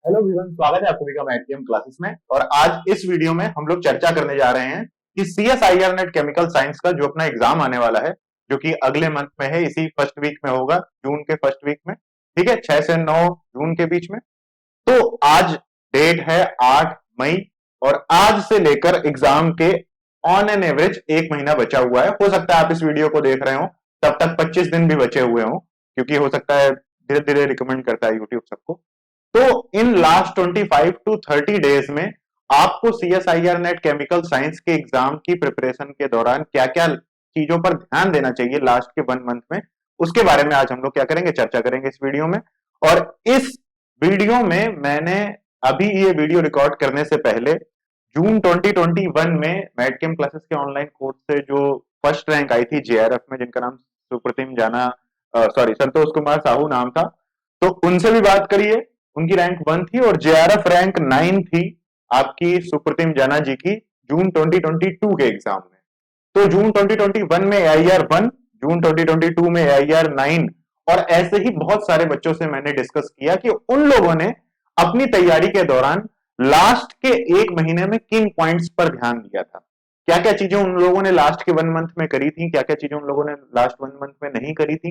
Hello everyone, स्वागत है आप सभी का मैथ्यम क्लासेस में। और आज इस वीडियो में हम लोग चर्चा करने जा रहे हैं कि सीएसआईआर नेट केमिकल साइंस का जो अपना एग्जाम आने वाला है, जो कि अगले मंथ में है, इसी फर्स्ट वीक में होगा, जून के फर्स्ट वीक में। ठीक है, 6 से 9 जून के बीच में। तो आज डेट है 8 मई और आज से लेकर एग्जाम के ऑन एन एवरेज 1 महीना बचा हुआ है। हो सकता है आप इस वीडियो को देख रहे हो तब तक 25 दिन भी बचे हुए हो, क्योंकि हो सकता है धीरे धीरे रिकमेंड करता है यूट्यूब सबको। तो इन लास्ट 25 to 30 डेज में आपको सीएसआईआर नेट केमिकल साइंस के एग्जाम की प्रिपरेशन के दौरान क्या क्या चीजों पर ध्यान देना चाहिए लास्ट के 1 मंथ में, उसके बारे में आज हम लोग क्या करेंगे, चर्चा करेंगे इस वीडियो में। और इस वीडियो में मैंने अभी ये वीडियो रिकॉर्ड करने से पहले जून 2021 में मैथ्यम क्लासेस के ऑनलाइन कोर्स से जो फर्स्ट रैंक आई थी जेआरएफ में, जिनका नाम सुप्रतिम जाना संतोष कुमार साहू नाम था, तो उनसे भी बात करिए। उनकी रैंक 1 थी और जेआरएफ रैंक 9 थी आपकी सुप्रतिम जाना जी की जून 2022 के एग्जाम में। तो जून 2021 में एआईआर 1, जून 2022 में एआईआर 9, और ऐसे ही बहुत सारे बच्चों से मैंने डिस्कस किया कि उन लोगों ने अपनी तैयारी के दौरान लास्ट के 1 महीने में किन पॉइंट्स पर ध्यान दिया था, क्या क्या चीजें उन लोगों ने लास्ट के 1 मंथ में करी थी, क्या क्या चीजें उन लोगों ने लास्ट 1 मंथ में नहीं करी थी,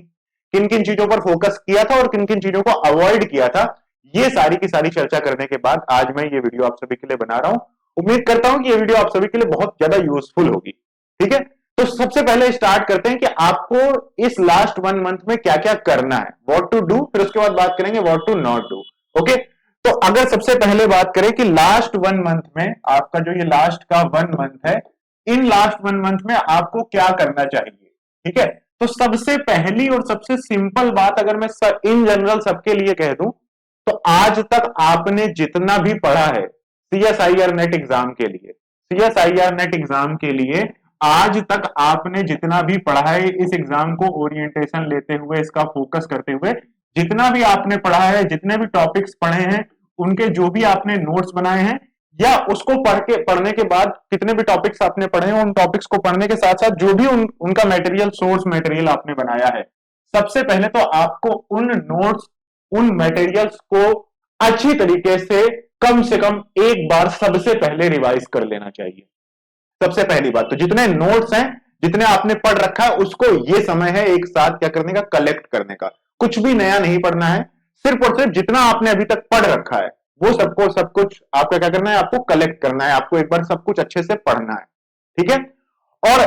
किन किन चीजों पर फोकस किया था और किन किन चीजों को अवॉइड किया था। ये सारी की सारी चर्चा करने के बाद आज मैं ये वीडियो आप सभी के लिए बना रहा हूं। उम्मीद करता हूं कि ये वीडियो आप सभी के लिए बहुत ज्यादा यूजफुल होगी। ठीक है, तो सबसे पहले स्टार्ट करते हैं कि आपको इस लास्ट 1 मंथ में क्या क्या करना है, व्हाट टू डू, फिर उसके बाद बात करेंगे what to not do. Okay, तो अगर सबसे पहले बात करें कि लास्ट 1 मंथ में आपका जो ये लास्ट का 1 मंथ है, इन लास्ट 1 मंथ में आपको क्या करना चाहिए। ठीक है, तो सबसे पहली और सबसे सिंपल बात अगर मैं इन जनरल सबके लिए कह दूं, तो आज तक आपने जितना भी पढ़ा है सीएसआईआर नेट एग्जाम के लिए, सीएसआईआर नेट एग्जाम के लिए आज तक आपने जितना भी पढ़ा है, इस एग्जाम को ओरिएंटेशन लेते हुए, इसका फोकस करते हुए जितना भी आपने पढ़ा है, जितने भी टॉपिक्स पढ़े हैं, उनके जो भी आपने नोट्स बनाए हैं, या उसको पढ़ने के बाद कितने भी टॉपिक्स आपने पढ़े हैं, उन टॉपिक्स को पढ़ने के साथ साथ जो भी उनका मटेरियल, सोर्स मटेरियल आपने बनाया है, सबसे पहले तो आपको उन नोट्स, उन मटेरियल्स को अच्छी तरीके से कम एक बार सबसे पहले रिवाइज कर लेना चाहिए। सबसे पहली बात तो जितने नोट्स हैं, जितने आपने पढ़ रखा है, उसको ये समय है एक साथ क्या करने का, कलेक्ट करने का। कुछ भी नया नहीं पढ़ना है, सिर्फ और सिर्फ जितना आपने अभी तक पढ़ रखा है वो सबको सब कुछ आपको क्या करना है, आपको कलेक्ट करना है, आपको एक बार सब कुछ अच्छे से पढ़ना है। ठीक है, और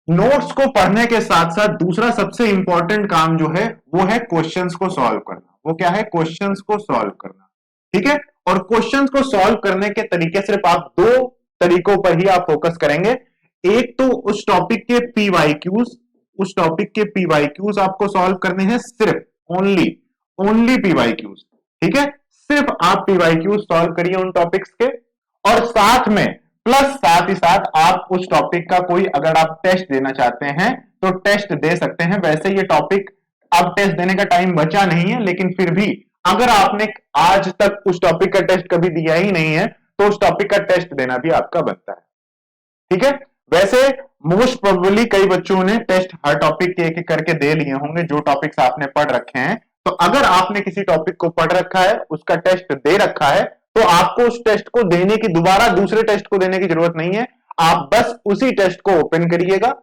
नोट्स को पढ़ने के साथ साथ दूसरा सबसे इंपॉर्टेंट काम जो है वो है क्वेश्चंस को सॉल्व करना। वो क्या है, क्वेश्चंस को सॉल्व करना। ठीक है, और क्वेश्चंस को सॉल्व करने के तरीके सिर्फ आप दो तरीकों पर ही आप फोकस करेंगे। एक तो उस टॉपिक के पीवाईक्यूज, उस टॉपिक के पीवाईक्यूज आपको सॉल्व करने हैं, सिर्फ ओनली ओनली पीवाईक्यूज। ठीक है, सिर्फ आप पीवाईक्यूज सॉल्व करिए उन टॉपिक्स के, और साथ में साथ ही साथ आप उस टॉपिक का कोई अगर आप टेस्ट देना चाहते हैं तो टेस्ट दे सकते हैं। वैसे ये टॉपिक अब टेस्ट देने का टाइम बचा नहीं है, लेकिन फिर भी अगर आपने आज तक उस टॉपिक का टेस्ट कभी दिया ही नहीं है तो उस टॉपिक का टेस्ट देना भी आपका बनता है। ठीक है, वैसे मोस्ट प्रोबेबली कई बच्चों ने टेस्ट हर टॉपिक के एक एक करके दे लिए होंगे जो टॉपिक्स आपने पढ़ रखे हैं। तो अगर आपने किसी टॉपिक को पढ़ रखा है, उसका टेस्ट दे रखा है, तो आपको उस टेस्ट को देने की, दोबारा दूसरे टेस्ट को देने की जरूरत नहीं है। आप बस उसी टेस्ट को ओपन करिएगा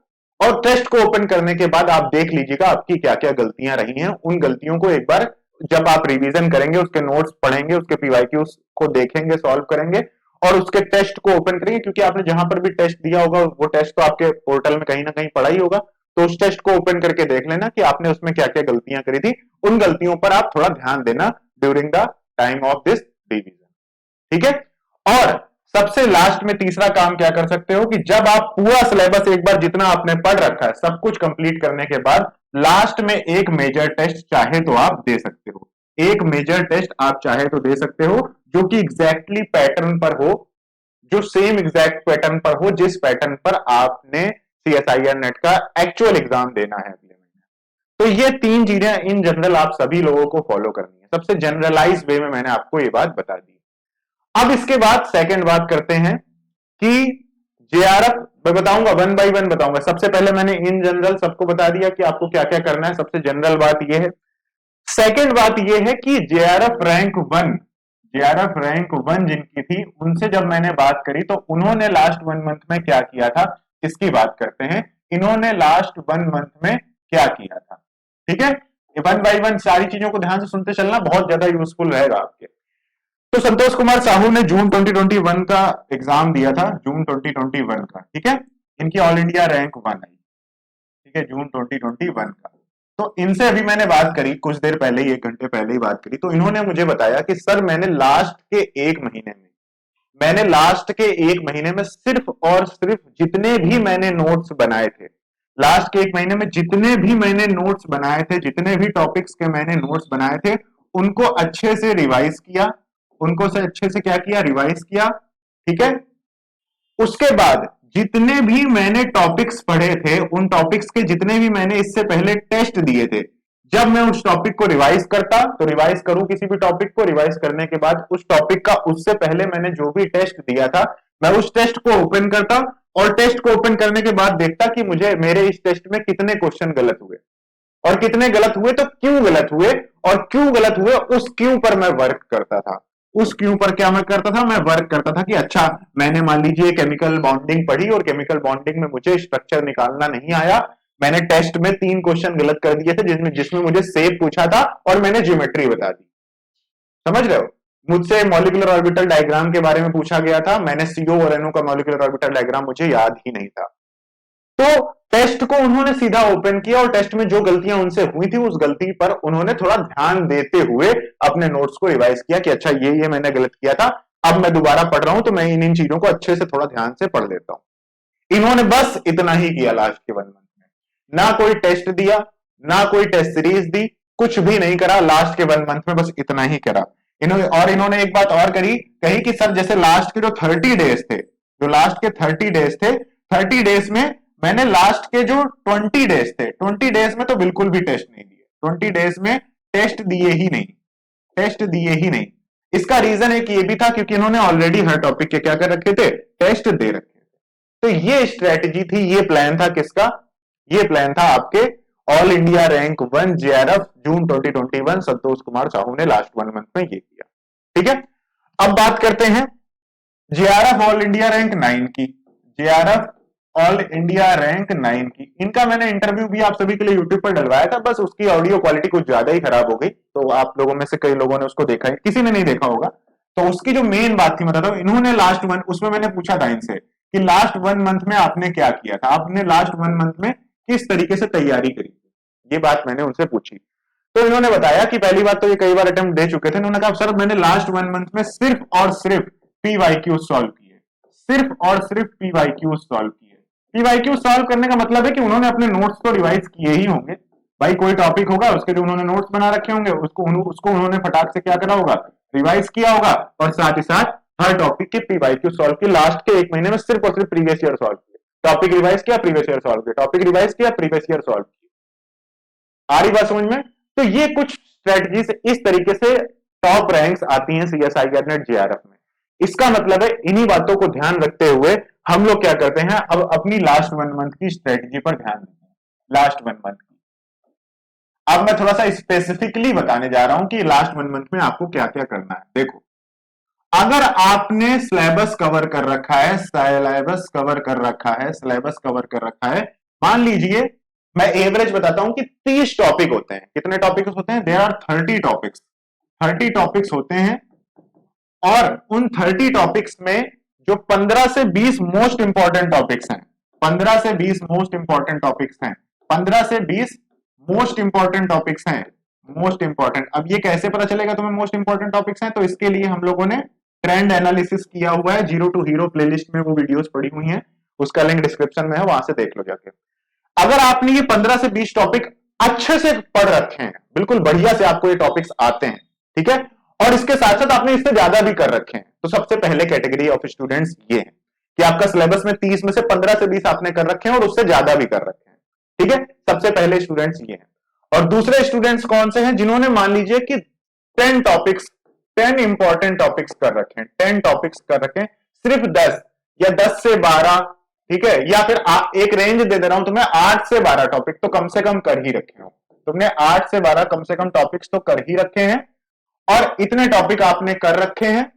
और टेस्ट को ओपन करने के बाद आप देख लीजिएगा आपकी क्या क्या गलतियां रही हैं। उन गलतियों को एक बार जब आप रिवीजन करेंगे, उसके नोट्स पढ़ेंगे, उसके पीवाईक्यूज को देखेंगे, सॉल्व करेंगे और उसके टेस्ट को ओपन करेंगे, क्योंकि आपने जहां पर भी टेस्ट दिया होगा वो टेस्ट तो आपके पोर्टल में कहीं ना कहीं पढ़ा ही होगा। तो उस टेस्ट को ओपन करके देख लेना कि आपने उसमें क्या क्या गलतियां करी थी। उन गलतियों पर आप थोड़ा ध्यान देना during the time of this revision. ठीक है, और सबसे लास्ट में तीसरा काम क्या कर सकते हो कि जब आप पूरा सिलेबस एक बार जितना आपने पढ़ रखा है सब कुछ कंप्लीट करने के बाद लास्ट में एक मेजर टेस्ट चाहे तो आप दे सकते हो। एक मेजर टेस्ट आप चाहे तो दे सकते हो जो कि एग्जैक्टली पैटर्न पर हो, जो सेम एग्जैक्ट पैटर्न पर हो जिस पैटर्न पर आपने सीएसआईआर नेट का एक्चुअल एग्जाम देना है अगले महीने। तो ये तीन चीजें इन जनरल आप सभी लोगों को फॉलो करनी है। सबसे जनरलाइज वे में मैंने आपको ये बात बता दी। अब इसके बाद सेकंड बात करते हैं कि जेआरएफ मैं बताऊंगा, 1 बाय 1 बताऊंगा। सबसे पहले मैंने इन जनरल सबको बता दिया कि आपको क्या क्या करना है, सबसे जनरल बात यह है। सेकंड बात यह है कि जेआरएफ रैंक 1, जेआरएफ रैंक 1 जिनकी थी, उनसे जब मैंने बात करी तो उन्होंने लास्ट 1 मंथ में क्या किया था, इसकी बात करते हैं। इन्होंने लास्ट 1 मंथ में क्या किया था, ठीक है। वन बाई वन सारी चीजों को ध्यान से सुनते चलना, बहुत ज्यादा यूजफुल रहेगा आपके। तो संतोष कुमार साहू ने जून 2021 का एग्जाम दिया था, जून 2021 का, ठीक है। इनकी ऑल इंडिया रैंक 1 आई, ठीक है, जून 2021 का। तो इनसे अभी मैंने बात करी कुछ देर पहले ही, 1 घंटे पहले ही बात करी, तो इन्होंने मुझे बताया कि सर मैंने लास्ट के 1 महीने में सिर्फ और सिर्फ जितने भी मैंने नोट्स बनाए थे, लास्ट के 1 महीने में जितने भी मैंने नोट्स बनाए थे, जितने भी टॉपिक्स के मैंने नोट्स बनाए थे, उनको अच्छे से रिवाइज किया, उनको से अच्छे से क्या किया, रिवाइज किया, ठीक है। उसके बाद जितने भी मैंने टॉपिक्स पढ़े थे, उन टॉपिक्स के जितने भी मैंने इससे पहले टेस्ट दिए थे, जब मैं उस टॉपिक को रिवाइज करता, तो रिवाइज करूं किसी भी टॉपिक को, रिवाइज करने के बाद उस टॉपिक का उससे पहले मैंने जो भी टेस्ट दिया था, मैं उस टेस्ट को ओपन करता और टेस्ट को ओपन करने के बाद देखता कि मुझे मेरे इस टेस्ट में कितने क्वेश्चन गलत हुए, और कितने गलत हुए तो क्यों गलत हुए, और क्यों गलत हुए उस क्यों पर मैं वर्क करता था। उस क्यों पर क्या मैं करता था, मैं वर्क करता था कि अच्छा, मैंने मान लीजिए केमिकल बॉन्डिंग पढ़ी और केमिकल बॉन्डिंग में मुझे स्ट्रक्चर निकालना नहीं आया, मैंने टेस्ट में 3 क्वेश्चन गलत कर दिए थे, जिसमें जिसमें मुझे शेप पूछा था और मैंने ज्योमेट्री बता दी, समझ रहे हो। मुझसे मॉलिक्यूलर ऑर्बिटल डायग्राम के बारे में पूछा गया था, मैंने सीओ और एनओ का मॉलिक्यूलर ऑर्बिटल डायग्राम मुझे याद ही नहीं था। तो टेस्ट को उन्होंने सीधा ओपन किया और टेस्ट में जो गलतियां उनसे हुई थी, उस गलती पर उन्होंने थोड़ा ध्यान देते हुए अपने नोट्स को रिवाइज किया कि अच्छा, ये मैंने गलत किया था, अब मैं दोबारा पढ़ रहा हूं तो मैं इन चीजों को अच्छे से थोड़ा ध्यान से पढ़ लेता हूं। इन्होंने बस इतना ही किया लास्ट के 1 मंथ में, ना कोई टेस्ट दिया, ना कोई टेस्ट सीरीज दी, कुछ भी नहीं करा, लास्ट के 1 मंथ में बस इतना ही करा। इन्होंने एक बात और कही कि सर जैसे लास्ट के जो 30 डेज थे, जो लास्ट के 30 डेज थे, 30 डेज में मैंने लास्ट के जो 20 डेज थे, 20 डेज में तो बिल्कुल भी टेस्ट नहीं दिए, 20 डेज में टेस्ट दिए ही नहीं, टेस्ट दिए ही नहीं। इसका रीजन एक ये भी था क्योंकि इन्होंने ऑलरेडी हर टॉपिक के क्या कर रखे थे, टेस्ट दे रखे थे। तो ये स्ट्रेटेजी थी, ये प्लान था किसका, ये प्लान था आपके ऑल इंडिया रैंक 1 जेआरएफ जून 2021 संतोष कुमार साहू ने लास्ट 1 मंथ में ये किया, ठीक है। अब बात करते हैं जेआरएफ ऑल इंडिया रैंक 9 की, जेआरएफ ऑल इंडिया रैंक 9 की। इनका मैंने इंटरव्यू भी आप सभी के लिए यूट्यूब पर डलवाया था, बस उसकी ऑडियो क्वालिटी कुछ ज्यादा ही खराब हो गई, तो आप लोगों में से कई लोगों ने उसको देखा है, किसी ने नहीं देखा होगा। तो उसकी जो मेन बात थी, मतलब इन्होंने लास्ट 1, उसमें मैंने पूछा था इनसे कि लास्ट 1 मंथ में आपने क्या किया था, आपने लास्ट 1 मंथ में किस तरीके से तैयारी करी थी, ये बात मैंने उनसे पूछी। तो इन्होंने बताया कि पहली बात तो ये कई बार अटेम्प्ट दे चुके थे, उन्होंने कहा सर मैंने लास्ट 1 मंथ में सिर्फ और सिर्फ पीवाईक्यू सॉल्व किए, सिर्फ और सिर्फ पीवाईक्यू सॉल्व किए। पीवाईक्यू सॉल्व करने का मतलब है कि उन्होंने अपने नोट्स तो रिवाइज किए ही होंगे, भाई कोई टॉपिक होगा उसके जो उन्होंने नोट्स बना रखे होंगे, उसको उन्होंने फटाक से क्या करा होगा, रिवाइज किया होगा, और साथ ही साथ हर टॉपिक के पीवाईक्यू सॉल्व किए। लास्ट के 1 महीने में सिर्फ और सिर्फ प्रीवियस ईयर सॉल्व किए, टॉपिक रिवाइज किया, प्रीवियस ईयर सॉल्व किया, टॉपिक रिवाइज किया, प्रीवियस ईयर सॉल्व किया। आ रही बात समझ में। तो ये कुछ स्ट्रेटजीज इस तरीके से टॉप रैंक्स आती हैं सीएसआईआर नेट जेआरएफ में। इसका मतलब है इन्हीं बातों को ध्यान रखते हुए हम लोग क्या करते हैं, अब अपनी लास्ट 1 मंथ की स्ट्रेटजी पर ध्यान देते हैं, लास्ट 1 मंथ की। अब मैं थोड़ा सा स्पेसिफिकली बताने जा रहा हूं कि लास्ट 1 मंथ में आपको क्या क्या करना है। देखो, अगर आपने सिलेबस कवर कर रखा है, सिलेबस कवर कर रखा है, सिलेबस कवर कर रखा है, मान लीजिए मैं एवरेज बताता हूं कि 30 टॉपिक होते हैं। कितने टॉपिक्स होते हैं, देयर आर 30 टॉपिक्स, 30 टॉपिक्स होते हैं। और उन 30 टॉपिक्स में जो 15 से 20 मोस्ट इंपॉर्टेंट टॉपिक्स हैं, 15 से 20 मोस्ट इंपॉर्टेंट टॉपिक्स हैं, 15 से 20 मोस्ट इंपॉर्टेंट टॉपिक्स हैं, मोस्ट इंपॉर्टेंट। अब ये कैसे पता चलेगा तुम्हें मोस्ट इंपॉर्टेंट टॉपिक्स हैं, तो इसके लिए हम लोगों ने ट्रेंड एनालिसिस किया हुआ है, जीरो टू हीरो प्लेलिस्ट में वो वीडियोस पड़ी हुई हैं, उसका लिंक डिस्क्रिप्शन में है, वहां से देख लो जाके। अगर आपने ये 15 से 20 टॉपिक अच्छे से पढ़ रखे हैं, बिल्कुल बढ़िया से आपको ये टॉपिक्स आते हैं, ठीक है, और इसके साथ साथ आपने इससे ज्यादा भी कर रखे हैं, तो सबसे पहले कैटेगरी ऑफ स्टूडेंट्स ये है कि आपका सिलेबस में 30 में से 15 से 20 आपने कर रखे हैं और उससे ज्यादा भी कर रखे हैं, ठीक है। सबसे पहले स्टूडेंट्स ये हैं। और दूसरे स्टूडेंट्स कौन से हैं, जिन्होंने मान लीजिए कि 10 टॉपिक्स, 10 इंपॉर्टेंट टॉपिक्स कर रखे हैं, 10 टॉपिक्स कर रखे हैं, सिर्फ 10 या 10 से 12, ठीक है, या फिर एक रेंज दे दे रहा हूं तुम्हें, 8 से 12 टॉपिक तो कम से कम कर ही रखे हो तुमने, 8 से 12 कम से कम टॉपिक्स तो कर ही रखे हैं। और इतने टॉपिक आपने कर रखे हैं,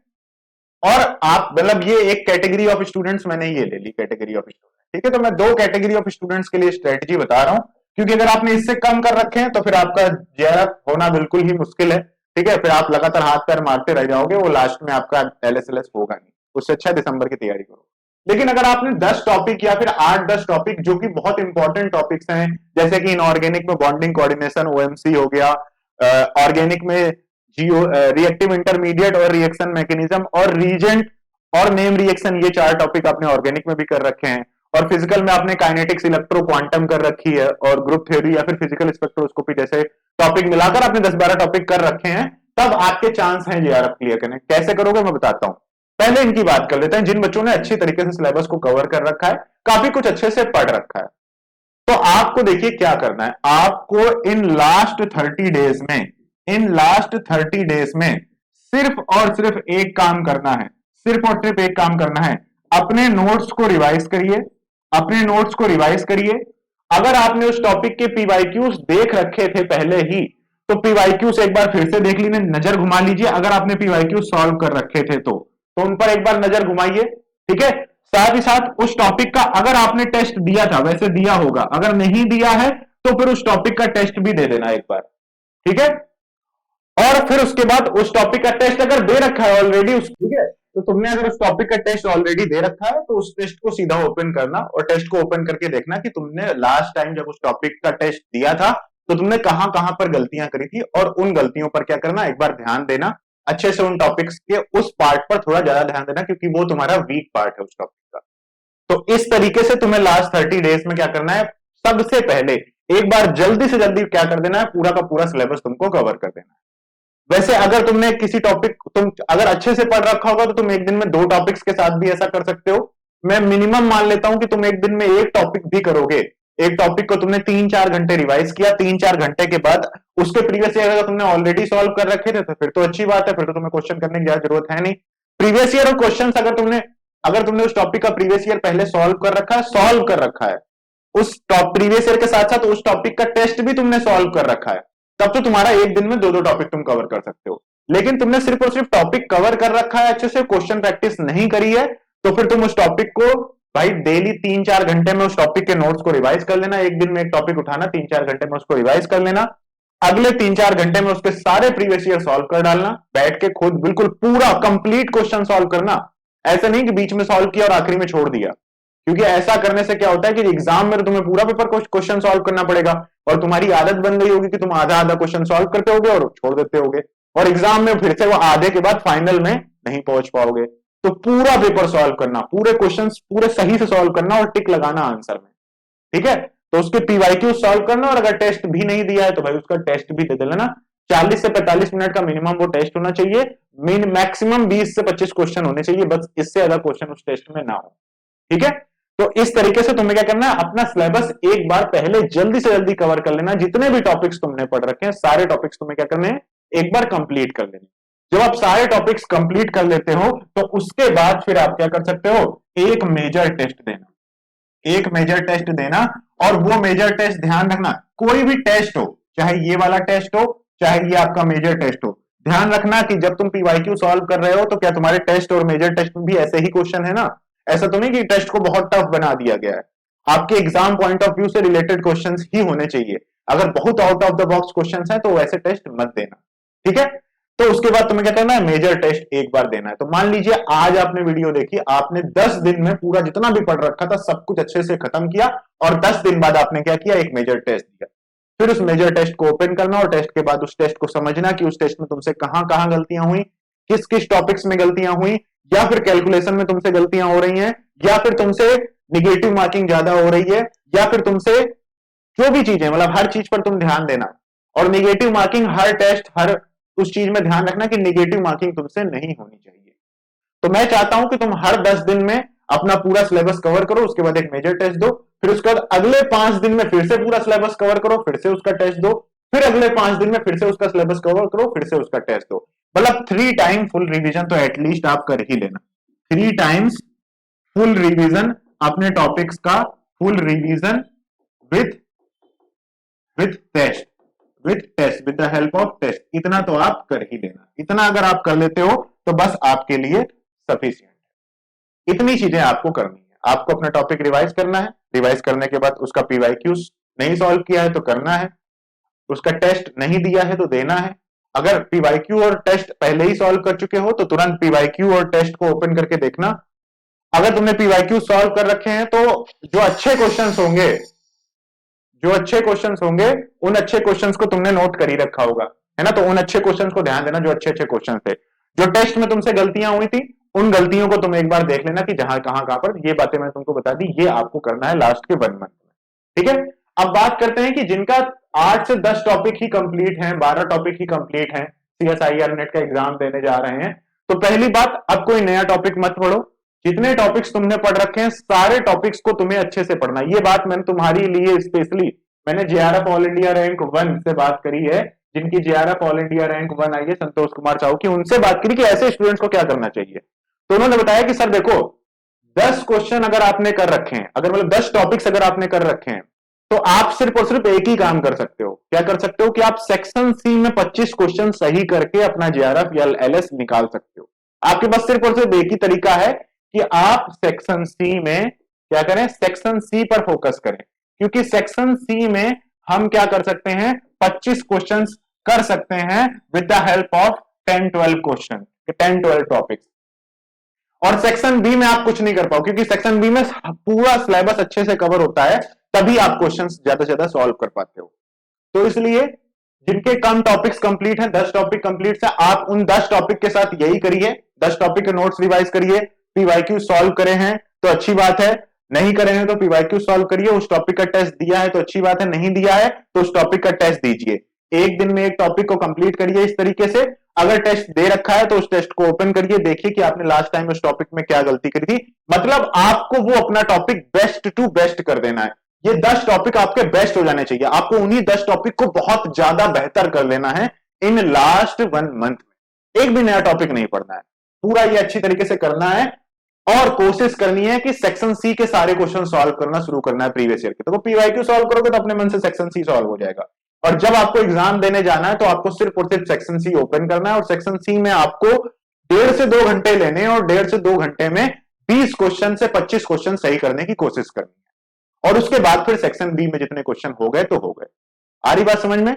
और आप मतलब ये एक कैटेगरी ऑफ स्टूडेंट्स मैंने ये ले ली, कैटेगरी ऑफ स्टूडेंट, ठीक है। तो मैं दो कैटेगरी ऑफ स्टूडेंट्स के लिए स्ट्रेटजी बता रहा हूं, क्योंकि अगर आपने इससे कम कर रखे हैं तो फिर आपका जेआरएफ होना बिल्कुल ही मुश्किल है, ठीक है। फिर आप लगातार हाथ पैर मारते रह जाओगे, वो लास्ट में आपका एलएसएलएस होगा नहीं। उससे अच्छा दिसंबर की तैयारी करो। लेकिन अगर आपने 10 टॉपिक या फिर 8-10 टॉपिक जो कि बहुत इंपॉर्टेंट टॉपिक्स हैं, जैसे कि इनऑर्गेनिक में बॉन्डिंग कोऑर्डिनेशन ओएमसी हो गया, ऑर्गेनिक में जीओ रिएक्टिव इंटरमीडिएट और रिएक्शन मैकेनिज्म और रीजेंट और नेम रिएक्शन, ये 4 टॉपिक आपने ऑर्गेनिक में भी कर रखे हैं। और फिजिकल में आपने काइनेटिक्स इलेक्ट्रो क्वांटम कर रखी है, और ग्रुप थ्योरी या फिर फिजिकल स्पेक्ट्रोस्कोपी जैसे टॉपिक मिलाकर आपने 10-12 टॉपिक कर रखे हैं। तब आपके चांस हैं जेआरएफ क्लियर करने। कैसे करोगे मैं बताता हूं। पहले इनकी बात कर लेते हैं, जिन बच्चों ने अच्छी तरीके से सिलेबस को कवर कर रखा है, काफी कुछ अच्छे से पढ़ रखा है। तो आपको देखिए क्या करना है, आपको इन लास्ट 30 डेज में, इन लास्ट 30 डेज में सिर्फ और सिर्फ एक काम करना है, सिर्फ और सिर्फ एक काम करना है, अपने नोट्स को रिवाइज करिए, अपने नोट्स को रिवाइज करिए। अगर आपने उस टॉपिक के पीवाईक्यूज देख रखे थे पहले ही, तो पीवाईक्यूज एक बार फिर से देख लीजिए, नजर घुमा लीजिए। अगर आपने पीवाईक्यूज सॉल्व कर रखे थे तो उन पर एक बार नजर घुमाइए, ठीक है। साथ ही साथ उस टॉपिक का अगर आपने टेस्ट दिया था, वैसे दिया होगा, अगर नहीं दिया है तो फिर उस टॉपिक का टेस्ट भी दे देना एक बार, ठीक है। और फिर उसके बाद उस टॉपिक का टेस्ट अगर दे रखा है ऑलरेडी उस, ठीक है, तो तुमने अगर उस टॉपिक का टेस्ट ऑलरेडी दे रखा है तो उस टेस्ट को सीधा ओपन करना, और टेस्ट को ओपन करके देखना कि तुमने लास्ट टाइम जब उस टॉपिक का टेस्ट दिया था तो तुमने कहां कहां पर गलतियां करी थी, और उन गलतियों पर क्या करना, एक बार ध्यान देना अच्छे से। उन टॉपिक्स के उस पार्ट पर थोड़ा ज्यादा ध्यान देना, क्योंकि वो तुम्हारा वीक पार्ट है उस टॉपिक का। तो इस तरीके से तुम्हें लास्ट 30 डेज में क्या करना है, सबसे पहले एक बार जल्दी से जल्दी क्या कर देना है, पूरा का पूरा सिलेबस तुमको कवर कर देना है। वैसे अगर तुमने किसी टॉपिक, तुम अगर अच्छे से पढ़ रखा होगा तो तुम एक दिन में 2 टॉपिक्स के साथ भी ऐसा कर सकते हो। मैं मिनिमम मान लेता हूं कि तुम एक दिन में एक टॉपिक भी करोगे। एक टॉपिक को तुमने 3-4 घंटे रिवाइज किया, 3-4 घंटे के बाद उसके प्रीवियस ईयर अगर तुमने ऑलरेडी सॉल्व कर रखे थे तो फिर तो अच्छी बात है, फिर तो तुम्हें क्वेश्चन करने की ज्यादा जरूरत है नहीं। प्रीवियस ईयर और क्वेश्चन अगर तुमने उस टॉपिक का प्रीवियस ईयर पहले सॉल्व कर रखा है, सॉल्व कर रखा है, उस प्रीवियस ईयर के साथ साथ उस टॉपिक का टेस्ट भी तुमने सॉल्व कर रखा है, तब तो तुम्हारा एक दिन में 2-2 टॉपिक तुम कवर कर सकते हो। लेकिन तुमने सिर्फ और सिर्फ टॉपिक कवर कर रखा है अच्छे से, क्वेश्चन प्रैक्टिस नहीं करी है, तो फिर तुम उस टॉपिक को भाई डेली 3-4 घंटे में उस टॉपिक के नोट्स को रिवाइज कर लेना। एक दिन में एक टॉपिक उठाना, 3-4 घंटे में उसको रिवाइज कर लेना, अगले 3-4 घंटे में उसके सारे प्रीवियस ईयर सॉल्व कर डालना, बैठ के खुद बिल्कुल पूरा कंप्लीट क्वेश्चन सॉल्व करना। ऐसा नहीं कि बीच में सॉल्व किया और आखिरी में छोड़ दिया, क्योंकि ऐसा करने से क्या होता है कि एग्जाम में तो तुम्हें पूरा पेपर क्वेश्चन सॉल्व करना पड़ेगा, और तुम्हारी आदत बन गई होगी कि तुम आधा आधा क्वेश्चन सॉल्व करते होगे और छोड़ देते होगे, और एग्जाम में फिर से वो आधे के बाद फाइनल में नहीं पहुंच पाओगे। तो पूरा पेपर सॉल्व करना, पूरे क्वेश्चंस पूरे सही से सॉल्व करना और टिक लगाना आंसर में, ठीक है। तो उसके पीवाईक्यू सॉल्व करना, और अगर टेस्ट भी नहीं दिया है तो भाई उसका टेस्ट भी दे देना। 40 से 45 मिनट का मिनिमम वो टेस्ट होना चाहिए, मैक्सिमम 20 से 25 क्वेश्चन होने चाहिए, बस इससे ज्यादा क्वेश्चन उस टेस्ट में ना हो, ठीक है। तो इस तरीके से तुम्हें क्या करना है, अपना सिलेबस एक बार पहले जल्दी से जल्दी कवर कर लेना। जितने भी टॉपिक्स तुमने पढ़ रखे हैं सारे टॉपिक्स तुम्हें क्या करने हैं, एक बार कंप्लीट कर लेने। जब आप सारे टॉपिक्स कंप्लीट कर लेते हो तो उसके बाद फिर आप क्या कर सकते हो, एक मेजर टेस्ट देना, एक मेजर टेस्ट देना। और वो मेजर टेस्ट ध्यान रखना, कोई भी टेस्ट हो, चाहे ये वाला टेस्ट हो चाहे ये आपका मेजर टेस्ट हो, ध्यान रखना कि जब तुम पीवाईक्यू सॉल्व कर रहे हो तो क्या तुम्हारे टेस्ट और मेजर टेस्ट में भी ऐसे ही क्वेश्चन है ना। ऐसा तो नहीं कि टेस्ट को बहुत टफ बना दिया गया है, आपके एग्जाम पॉइंट ऑफ व्यू से रिलेटेड क्वेश्चंस ही होने चाहिए। अगर बहुत out of the box questions हैं तो वैसे टेस्ट मत देना, ठीक है। तो उसके बाद तुम्हें क्या करना है, मेजर टेस्ट एक बार देना है। तो मान लीजिए आज आपने वीडियो देखी, आपने 10 दिन में पूरा जितना भी पढ़ रखा था सब कुछ अच्छे से खत्म किया, और 10 दिन बाद आपने क्या किया, एक मेजर टेस्ट दिया। फिर उस मेजर टेस्ट को ओपन करना, और टेस्ट के बाद उस टेस्ट को समझना कि उस टेस्ट में तुमसे कहां कहां गलतियां हुई, किस किस टॉपिक्स में गलतियां हुई, या फिर कैलकुलेशन में तुमसे गलतियां हो रही हैं, या फिर तुमसे निगेटिव मार्किंग ज्यादा हो रही है, या फिर तुमसे जो भी चीजें, मतलब हर चीज पर तुम ध्यान देना। और निगेटिव मार्किंग हर टेस्ट, हर उस चीज में ध्यान रखना कि निगेटिव मार्किंग तुमसे नहीं होनी चाहिए। तो मैं चाहता हूं कि तुम हर 10 दिन में अपना पूरा सिलेबस कवर करो, उसके बाद एक मेजर टेस्ट दो, फिर उसके बाद अगले 5 दिन में फिर से पूरा सिलेबस कवर करो, फिर से उसका टेस्ट दो, फिर अगले 5 दिन में फिर से उसका सिलेबस कवर करो, फिर से उसका टेस्ट दो। मतलब 3 टाइम फुल रिवीजन तो एटलीस्ट आप कर ही लेना। 3 टाइम्स फुल रिवीजन अपने टॉपिक्स का, full revision with test, with test, with the help of test, इतना तो आप कर ही लेना। इतना अगर आप कर लेते हो तो बस आपके लिए सफिशिएंट है। इतनी चीजें आपको करनी है। आपको अपना टॉपिक रिवाइज करना है, रिवाइज करने के बाद उसका पीवाईक्यूज नहीं सॉल्व किया है तो करना है, उसका टेस्ट नहीं दिया है तो देना है। अगर पीवाईक्यू और टेस्ट पहले ही सॉल्व कर चुके हो तो तुरंत पीवाईक्यू और टेस्ट को ओपन करके देखना। अगर तुमने पीवाईक्यू सॉल्व कर रखे हैं तो जो अच्छे क्वेश्चंस होंगे, जो अच्छे क्वेश्चंस होंगे उन अच्छे क्वेश्चंस को तुमने नोट कर ही रखा होगा, है ना। तो उन अच्छे क्वेश्चंस को ध्यान देना जो अच्छे अच्छे क्वेश्चंस थे। जो टेस्ट में तुमसे गलतियां हुई थी उन गलतियों को तुम एक बार देख लेना कि जहां कहां पर ये बातें मैंने तुमको बता दी, ये आपको करना है लास्ट के 1 मंथ में, ठीक है। अब बात करते हैं कि जिनका 8 से 10 टॉपिक ही कंप्लीट हैं, 12 टॉपिक ही कंप्लीट हैं, सीएसआईआर नेट का एग्जाम देने जा रहे हैं, तो पहली बात, अब कोई नया टॉपिक मत पढ़ो। जितने टॉपिक्स तुमने पढ़ रखे हैं सारे टॉपिक्स को तुम्हें अच्छे से पढ़ना। ये बात मैंने तुम्हारी लिए स्पेशली, मैंने जेआरएफ ऑल इंडिया रैंक 1 से बात करी है, जिनकी जेआरएफ ऑल इंडिया रैंक 1 आई है, संतोष कुमार साहू की, उनसे बात करी कि ऐसे स्टूडेंट्स को क्या करना चाहिए। तो उन्होंने बताया कि सर देखो, 10 क्वेश्चन अगर आपने कर रखे हैं, अगर मतलब 10 टॉपिक्स अगर आपने कर रखे हैं, तो आप सिर्फ और सिर्फ एक ही काम कर सकते हो। क्या कर सकते हो कि आप सेक्शन सी में 25 क्वेश्चन सही करके अपना जेआरएफ या एलएस निकाल सकते हो। आपके पास सिर्फ और सिर्फ एक ही तरीका है कि आप सेक्शन सी में क्या करें, सेक्शन सी पर फोकस करें, क्योंकि सेक्शन सी में हम क्या कर सकते हैं, 25 क्वेश्चन कर सकते हैं with the help of 10-12 question, 10-12 topics. और सेक्शन बी में आप कुछ नहीं कर पाओ, क्योंकि सेक्शन बी में पूरा सिलेबस अच्छे से कवर होता है, तभी आप क्वेश्चन ज्यादा से ज्यादा सॉल्व कर पाते हो। तो इसलिए जिनके कम टॉपिक्स कंप्लीट हैं, 10 टॉपिक कंप्लीट है, आप उन 10 टॉपिक के साथ यही करिए, 10 टॉपिक के नोट्स रिवाइज करिए, पीवाईक्यू सॉल्व करे हैं तो अच्छी बात है, नहीं करे हैं तो पीवाईक्यू सॉल्व करिए, उस टॉपिक का टेस्ट दिया है तो अच्छी बात है, नहीं दिया है तो उस टॉपिक का टेस्ट दीजिए। एक दिन में एक टॉपिक को कंप्लीट करिए इस तरीके से। अगर टेस्ट दे रखा है तो उस टेस्ट को ओपन करिए, देखिए कि आपने लास्ट टाइम उस टॉपिक में क्या गलती करी थी। मतलब आपको वो अपना टॉपिक बेस्ट टू बेस्ट कर देना है। ये 10 टॉपिक आपके बेस्ट हो जाने चाहिए, आपको उन्हीं 10 टॉपिक को बहुत ज्यादा बेहतर कर लेना है इन लास्ट 1 मंथ में। एक भी नया टॉपिक नहीं पढ़ना है, पूरा ये अच्छी तरीके से करना है और कोशिश करनी है कि सेक्शन सी के सारे क्वेश्चन सॉल्व करना शुरू करना है प्रीवियस ईयर के। तो पीवाईक्यू सॉल्व करोगे तो अपने मन से सेक्शन सी सॉल्व हो जाएगा। और जब आपको एग्जाम देने जाना है तो आपको सिर्फ और सिर्फ सेक्शन सी ओपन करना है, और सेक्शन सी में आपको 1.5 से 2 घंटे लेने हैं, और 1.5 से 2 घंटे में 20 क्वेश्चन से 25 क्वेश्चन सही करने की कोशिश करनी है। और उसके बाद फिर सेक्शन बी में जितने क्वेश्चन हो गए तो हो गए। आ रही बात समझ में?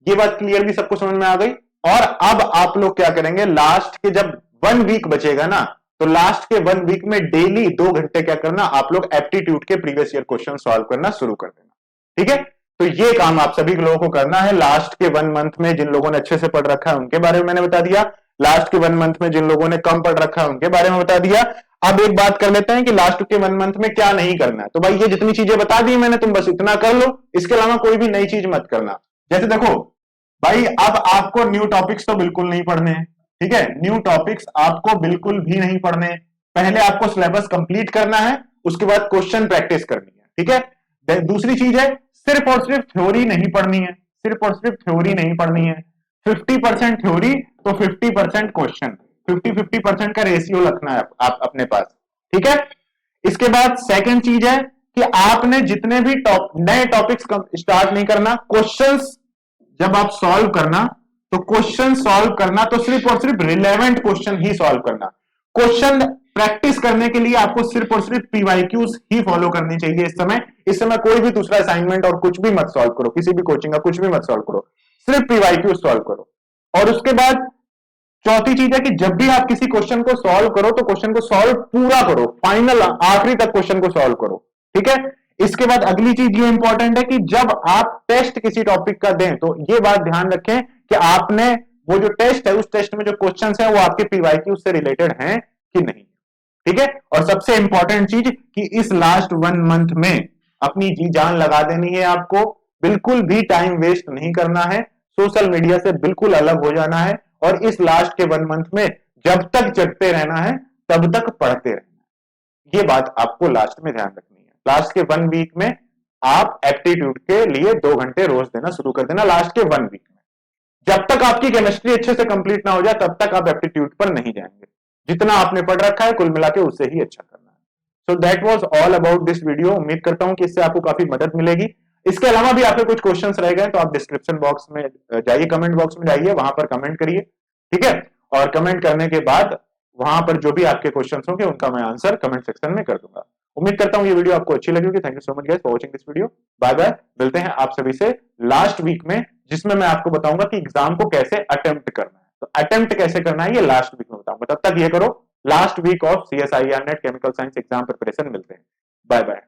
ये बात क्लियरली सबको समझ में आ गई। और अब आप लोग क्या करेंगे, लास्ट के जब 1 वीक बचेगा ना, तो लास्ट के 1 वीक में डेली 2 घंटे क्या करना, आप लोग एप्टीट्यूड के प्रीवियस ईयर क्वेश्चन सॉल्व करना शुरू कर देना, ठीक है। तो ये काम आप सभी लोगों को करना है लास्ट के 1 मंथ में। जिन लोगों ने अच्छे से पढ़ रखा है उनके बारे में मैंने बता दिया, लास्ट के 1 मंथ में जिन लोगों ने कम पढ़ रखा है उनके बारे में बता दिया। अब एक बात कर लेते हैं कि लास्ट के 1 मंथ में क्या नहीं करना है। तो भाई ये जितनी चीजें बता दी मैंने, तुम बस इतना कर लो, इसके अलावा कोई भी नई चीज मत करना। जैसे देखो भाई, अब आपको न्यू टॉपिक्स तो बिल्कुल नहीं पढ़ने हैं, ठीक है, न्यू टॉपिक्स आपको बिल्कुल भी नहीं पढ़ने। पहले आपको सिलेबस कंप्लीट करना है, उसके बाद क्वेश्चन प्रैक्टिस करनी है, ठीक है। दूसरी चीज है, सिर्फ और सिर्फ थ्योरी नहीं पढ़नी है, सिर्फ और सिर्फ थ्योरी नहीं पढ़नी है। 50% थ्योरी तो 50% क्वेश्चन, 50-50% का रेशियो रखना है आप अपने पास, ठीक है। इसके बाद सेकंड चीज है कि आपने जितने भी नए टॉपिक्स स्टार्ट नहीं करना, क्वेश्चंस जब आप सॉल्व करना तो क्वेश्चन सॉल्व करना तो सिर्फ और सिर्फ रिलेवेंट क्वेश्चन ही सॉल्व करना। क्वेश्चन प्रैक्टिस करने के लिए आपको सिर्फ और सिर्फ पीवाईक्यूज ही फॉलो करनी चाहिए इस समय कोई भी दूसरा असाइनमेंट और कुछ भी मत सॉल्व करो, किसी भी कोचिंग का कुछ भी मत सॉल्व करो, सिर्फ पीवाईक्यूज सॉल्व करो। और उसके बाद चौथी चीज है कि जब भी आप किसी क्वेश्चन को सॉल्व करो तो क्वेश्चन को सॉल्व पूरा करो, फाइनल आखिरी तक क्वेश्चन को सॉल्व करो, ठीक है। इसके बाद अगली चीज ये इंपॉर्टेंट है कि जब आप टेस्ट किसी टॉपिक का दें तो ये बात ध्यान रखें कि आपने वो जो टेस्ट है उस टेस्ट में जो क्वेश्चंस है वो आपके पीवाईक्यू से रिलेटेड हैं कि नहीं, ठीक है। और सबसे इंपॉर्टेंट चीज कि इस लास्ट 1 मंथ में अपनी जी जान लगा देनी है आपको, बिल्कुल भी टाइम वेस्ट नहीं करना है, सोशल मीडिया से बिल्कुल अलग हो जाना है, और इस लास्ट के 1 मंथ में जब तक जगते रहना है तब तक पढ़ते रहना है। ये बात आपको लास्ट में ध्यान रखनी है। लास्ट के 1 वीक में आप एप्टीट्यूड के लिए 2 घंटे रोज देना शुरू कर देना, लास्ट के 1 वीक में। जब तक आपकी केमिस्ट्री अच्छे से कंप्लीट ना हो जाए तब तक आप एप्टीट्यूड पर नहीं जाएंगे। जितना आपने पढ़ रखा है कुल मिला के उससे ही अच्छा करना है। So that was all about this video. उम्मीद करता हूं कि इससे आपको काफी मदद मिलेगी। इसके अलावा भी आपके कुछ क्वेश्चंस रह गए तो आप डिस्क्रिप्शन बॉक्स में जाइए, कमेंट बॉक्स में जाइए, वहां पर कमेंट करिए, ठीक है। और कमेंट करने के बाद वहां पर जो भी आपके क्वेश्चंस होंगे उनका मैं आंसर कमेंट सेक्शन में कर दूंगा। उम्मीद करता हूं ये वीडियो आपको अच्छी लगी होगी। Thank you so much guys for watching this video. Bye bye, मिलते हैं आप सभी से लास्ट वीक में, जिसमें मैं आपको बताऊंगा कि एग्जाम को कैसे अटेम्प्ट करना है। तो अटेम्प्ट कैसे करना है ये लास्ट वीक में बताऊंगा। तब तक ये करो, last week of CSIR NET chemical science exam preparation मिलते हैं। Bye bye.